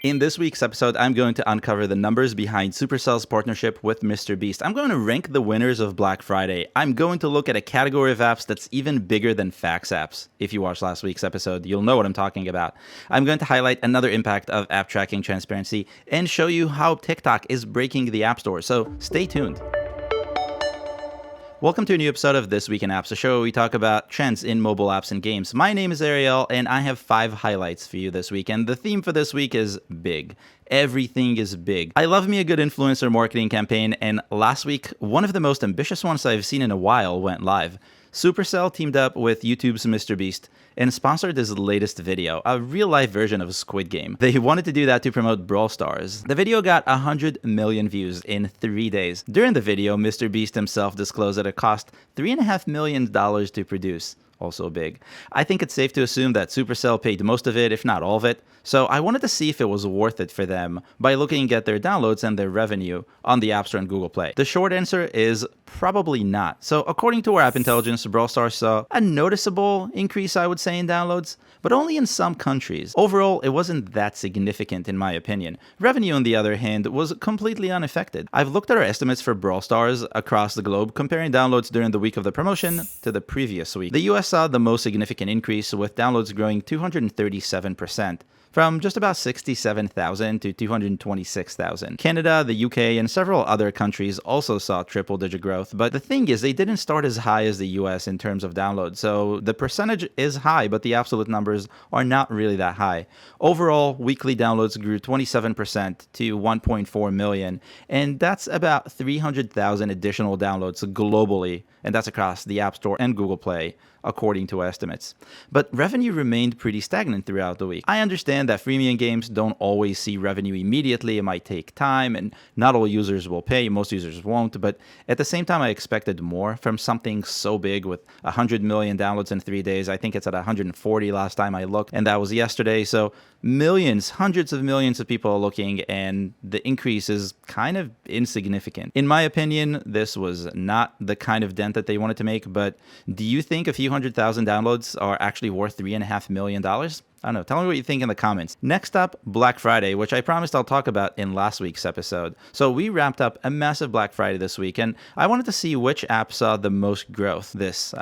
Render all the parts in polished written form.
In this week's episode, I'm going to uncover the numbers behind Supercell's partnership with MrBeast. I'm going to rank the winners of Black Friday. I'm going to look at a category of apps that's even bigger than fax apps. If you watched last week's episode, you'll know what I'm talking about. I'm going to highlight another impact of app tracking transparency and show you how TikTok is breaking the App Store, so stay tuned. Welcome to a new episode of This Week in Apps, a show where we talk about trends in mobile apps and games. My name is Ariel, and I have 5 highlights for you this week, and the theme for this week is big. Everything is big. I love me a good influencer marketing campaign, and last week, one of the most ambitious ones I've seen in a while went live. Supercell teamed up with YouTube's MrBeast and sponsored his latest video, a real-life version of Squid Game. They wanted to do that to promote BrawlStars. The video got 100 million views in 3 days. During the video, MrBeast himself disclosed that it cost $3.5 million to produce. Also big. I think it's safe to assume that Supercell paid most of it, if not all of it, so I wanted to see if it was worth it for them by looking at their downloads and their revenue on the App Store and Google Play. The short answer is probably not. So according to our app intelligence, BrawlStars saw a noticeable increase, I would say, in downloads, but only in some countries. Overall, it wasn't that significant in my opinion. Revenue, on the other hand, was completely unaffected. I've looked at our estimates for BrawlStars across the globe, comparing downloads during the week of the promotion to the previous week. The US saw the most significant increase, with downloads growing 237%. From just about 67,000 to 226,000. Canada, the UK, and several other countries also saw triple-digit growth, but the thing is, they didn't start as high as the US in terms of downloads, so the percentage is high, but the absolute numbers are not really that high. Overall, weekly downloads grew 27% to 1.4 million, and that's about 300,000 additional downloads globally, and that's across the App Store and Google Play, according to estimates. But revenue remained pretty stagnant throughout the week. I understand that freemium games don't always see revenue immediately. It might take time, and not all users will pay. Most users won't. But at the same time, I expected more from something so big with 100 million downloads in 3 days. I think it's at 140 last time I looked, and that was yesterday. So millions, hundreds of millions of people are looking, and the increase is kind of insignificant. In my opinion, this was not the kind of dent that they wanted to make, but do you think a few 100,000 downloads are actually worth $3.5 million? I don't know. Tell me what you think in the comments. Next up, Black Friday, which I promised I'll talk about in last week's episode. So we wrapped up a massive Black Friday this week, and I wanted to see which app saw the most growth this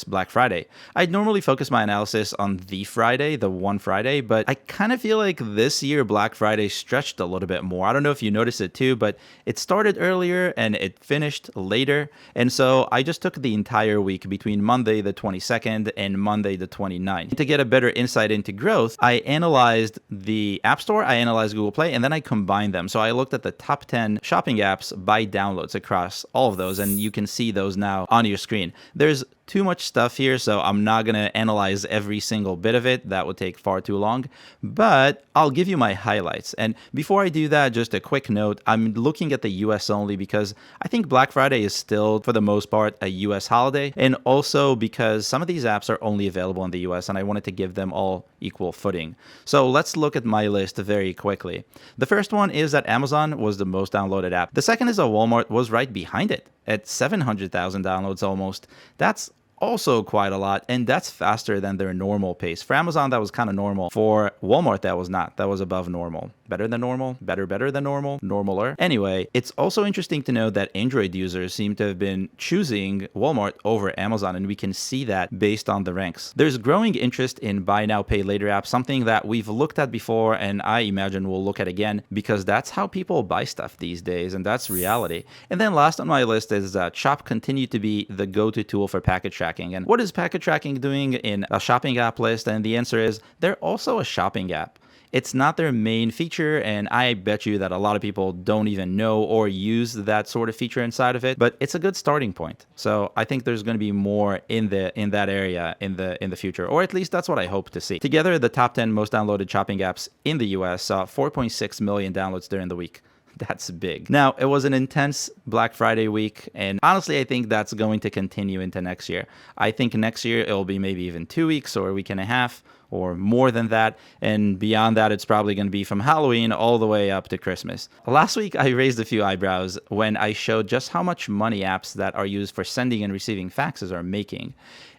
Black Friday. I'd normally focus my analysis on the Friday, the one Friday, but I kind of feel like this year Black Friday stretched a little bit more. I don't know if you noticed it too, but it started earlier and it finished later. And so I just took the entire week between Monday the 22nd and Monday the 29th. To get a better insight into growth, I analyzed the App Store, I analyzed Google Play, and then I combined them. So I looked at the top 10 shopping apps by downloads across all of those, and you can see those now on your screen. There's too much stuff here, so I'm not going to analyze every single bit of it. That would take far too long, but I'll give you my highlights. And before I do that, just a quick note, I'm looking at the US only because I think Black Friday is still, for the most part, a US holiday, and also because some of these apps are only available in the US, and I wanted to give them all equal footing. So let's look at my list very quickly. The first one is that Amazon was the most downloaded app. The second is that Walmart was right behind it at 700,000 downloads almost. That's also quite a lot, and that's faster than their normal pace. For Amazon, that was kind of normal. For Walmart, that was not. That was above normal. Better than normal? Better than normal? Normaler? Anyway, it's also interesting to know that Android users seem to have been choosing Walmart over Amazon, and we can see that based on the ranks. There's growing interest in buy now, pay later apps, something that we've looked at before, and I imagine we'll look at again, because that's how people buy stuff these days, and that's reality. And then last on my list is that Shop continued to be the go-to tool for package tracking. And what is package tracking doing in a shopping app list? And the answer is they're also a shopping app. It's not their main feature, and I bet you that a lot of people don't even know or use that sort of feature inside of it, but it's a good starting point. So I think there's going to be more in that area in the future, or at least that's what I hope to see. Together, the top 10 most downloaded shopping apps in the US saw 4.6 million downloads during the week. That's big. Now, it was an intense Black Friday week, and honestly, I think that's going to continue into next year. I think next year it'll be maybe even 2 weeks or a week and a half or more than that, and beyond that, it's probably going to be from Halloween all the way up to Christmas. Last week, I raised a few eyebrows when I showed just how much money apps that are used for sending and receiving faxes are making.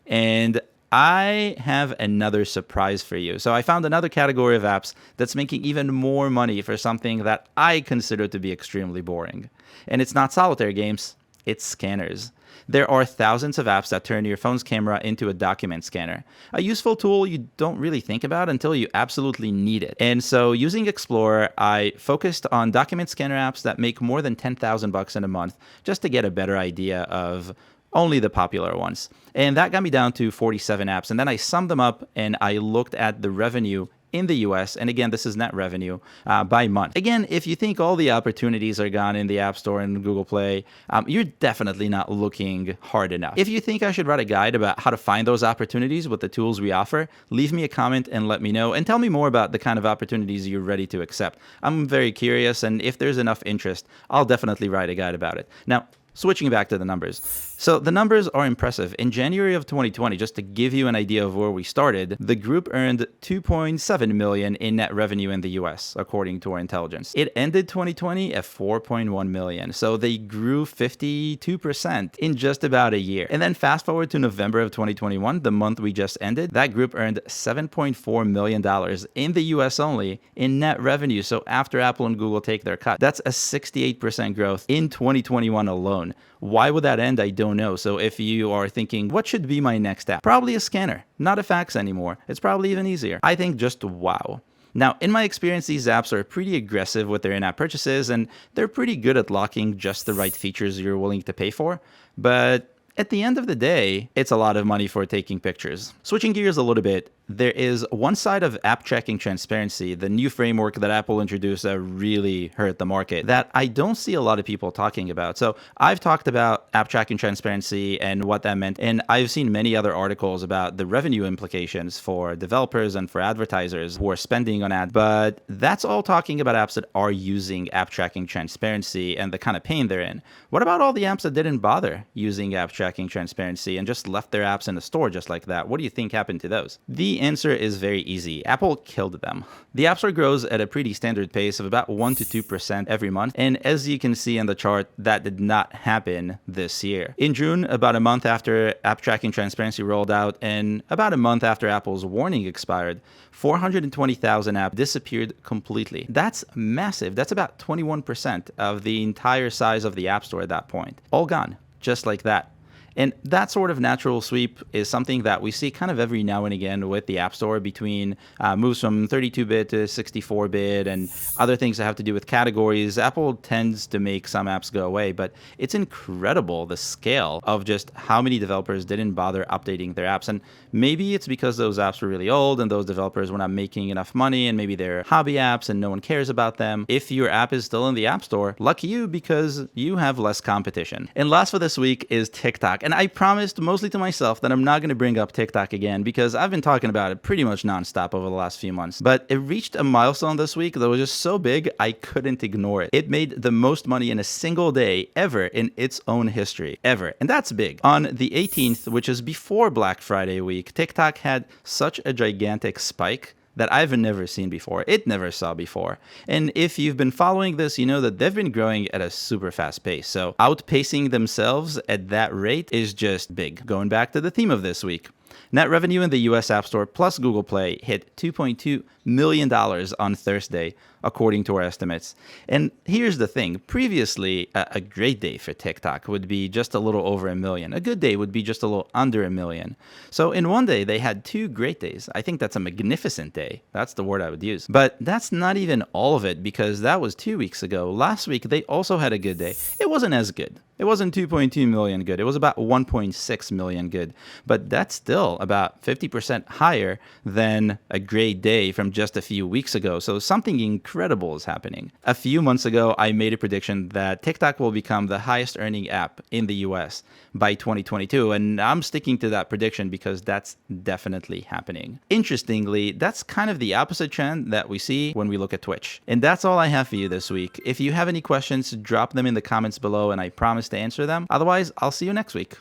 And I have another surprise for you. So I found another category of apps that's making even more money for something that I consider to be extremely boring. And it's not solitaire games, it's scanners. There are thousands of apps that turn your phone's camera into a document scanner, a useful tool you don't really think about until you absolutely need it. And so using Explorer, I focused on document scanner apps that make more than $10,000 in a month just to get a better idea of only the popular ones. And that got me down to 47 apps. And then I summed them up and I looked at the revenue in the US, and again, this is net revenue, by month. Again, if you think all the opportunities are gone in the App Store and Google Play, you're definitely not looking hard enough. If you think I should write a guide about how to find those opportunities with the tools we offer, leave me a comment and let me know, and tell me more about the kind of opportunities you're ready to accept. I'm very curious, and if there's enough interest, I'll definitely write a guide about it. Now, switching back to the numbers. So the numbers are impressive. In January of 2020, just to give you an idea of where we started, the group earned $2.7 million in net revenue in the US, according to our intelligence. It ended 2020 at $4.1 million. So they grew 52% in just about a year. And then fast forward to November of 2021, the month we just ended, that group earned $7.4 million in the US only in net revenue. So after Apple and Google take their cut, that's a 68% growth in 2021 alone. Why would that end? I don't know. So if you are thinking, what should be my next app? Probably a scanner, not a fax anymore. It's probably even easier. I think just wow. Now, in my experience, these apps are pretty aggressive with their in-app purchases, and they're pretty good at locking just the right features you're willing to pay for. But at the end of the day, it's a lot of money for taking pictures. Switching gears a little bit, there is one side of app tracking transparency, the new framework that Apple introduced that really hurt the market, that I don't see a lot of people talking about. So I've talked about app tracking transparency and what that meant, and I've seen many other articles about the revenue implications for developers and for advertisers who are spending on ads, but that's all talking about apps that are using app tracking transparency and the kind of pain they're in. What about all the apps that didn't bother using app tracking transparency and just left their apps in the store just like that? What do you think happened to those? The answer is very easy. Apple killed them. The App Store grows at a pretty standard pace of about 1 to 2% every month, and as you can see in the chart, that did not happen this year. In June, about a month after app tracking transparency rolled out, and about a month after Apple's warning expired, 420,000 apps disappeared completely. That's massive. That's about 21% of the entire size of the App Store at that point. All gone, just like that. And that sort of natural sweep is something that we see kind of every now and again with the App Store between moves from 32-bit to 64-bit and other things that have to do with categories. Apple tends to make some apps go away, but it's incredible the scale of just how many developers didn't bother updating their apps. And maybe it's because those apps were really old and those developers were not making enough money, and maybe they're hobby apps and no one cares about them. If your app is still in the App Store, lucky you, because you have less competition. And last for this week is TikTok. And I promised, mostly to myself, that I'm not going to bring up TikTok again because I've been talking about it pretty much nonstop over the last few months. But it reached a milestone this week that was just so big, I couldn't ignore it. It made the most money in a single day ever in its own history, ever. And that's big. On the 18th, which is before Black Friday week, TikTok had such a gigantic spike that I've never seen before. It never saw before. And if you've been following this, you know that they've been growing at a super fast pace. So outpacing themselves at that rate is just big. Going back to the theme of this week. Net revenue in the US App Store plus Google Play hit $2.2 million on Thursday, according to our estimates. And here's the thing. Previously, a great day for TikTok would be just a little over $1 million. A good day would be just a little under $1 million. So in one day, they had 2 great days. I think that's a magnificent day. That's the word I would use. But that's not even all of it, because that was 2 weeks ago. Last week, they also had a good day. It wasn't as good. It wasn't 2.2 million good. It was about 1.6 million good. But that's still about 50% higher than a great day from just a few weeks ago. So something incredible is happening. A few months ago, I made a prediction that TikTok will become the highest earning app in the US by 2022. And I'm sticking to that prediction because that's definitely happening. Interestingly, that's kind of the opposite trend that we see when we look at Twitch. And that's all I have for you this week. If you have any questions, drop them in the comments below and I promise to answer them. Otherwise, I'll see you next week.